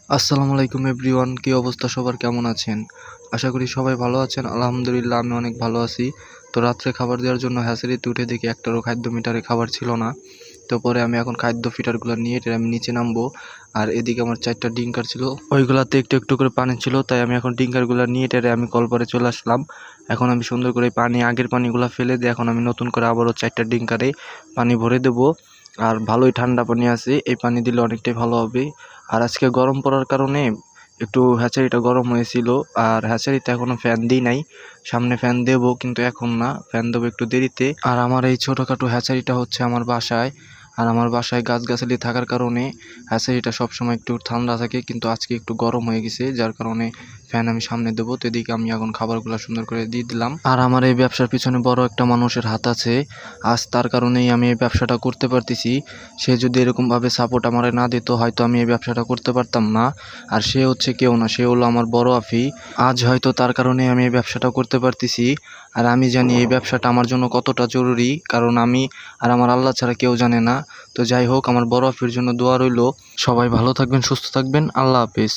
আসসালামু আলাইকুম এভরিওয়ান, কি অবস্থা সবার, কেমন আছেন? আশা করি সবাই ভালো আছেন। আলহামদুলিল্লাহ আমি অনেক ভালো আছি। তো রাত্রে খাবার দেওয়ার জন্য হ্যাচারিতে উঠে দেখি একটারও খাদ্য মিটারে খাবার ছিল না। তো পরে আমি এখন খাদ্য ফিটারগুলো নিয়ে আমি নিচে নামবো। আর এদিকে আমার 4টা ডিঙ্কার ছিল, ওইগুলাতে একটু একটু করে পানি ছিল, তাই আমি এখন ডিঙ্কারগুলো নিয়ে আমি কলপারে চলে আসলাম। এখন আমি সুন্দর করে আগের পানিগুলো ফেলে দিয়ে এখন আমি নতুন করে আবারও 4টা ডিঙ্কারে পানি ভরে দেবো। আর ভালোই ঠান্ডা পানি আছে, এই পানি দিলে অনেকটাই ভালো হবে। আর আজকে গরম পড়ার কারণে একটু হ্যাচারিটা গরম হয়েছিল। আর হ্যাচারিতে এখনো ফ্যান দিই নাই, সামনে ফ্যান দেবো, কিন্তু এখন না, ফ্যান দেবো একটু দেরিতে। আর আমার এই ছোটোখাটো হ্যাচারিটা হচ্ছে আমার বাসায়। আর আমার বাসায় গাছগাছালি থাকার কারণে হ্যাচারিটা সবসময় একটু ঠান্ডা থাকে, কিন্তু আজকে একটু গরম হয়ে গেছে, যার কারণে ফ্যান আমি সামনে দেবো। তো এদিকে আমি এখন খাবারগুলো সুন্দর করে দিয়ে দিলাম। আর আমার এই ব্যবসার পিছনে বড় একটা মানুষের হাত আছে, আজ তার কারণেই আমি এই ব্যবসাটা করতে পারতেছি। সে যদি এরকমভাবে সাপোর্ট আমারে না দিত, হয়তো আমি এই ব্যবসাটা করতে পারতাম না। আর সে হচ্ছে কেউ না, সে হলো আমার বড় আফি। আজ হয়তো তার কারণে আমি এই ব্যবসাটা করতে পারতেছি। আর আমি জানি এই ব্যবসাটা আমার জন্য কতটা জরুরি, কারণ আমি আর আমার আল্লাহ ছাড়া কেউ জানে না। তো যাই হোক, আমার বড় আফির জন্য দোয়া রইল। সবাই ভালো থাকবেন, সুস্থ থাকবেন। আল্লাহ হাফেজ।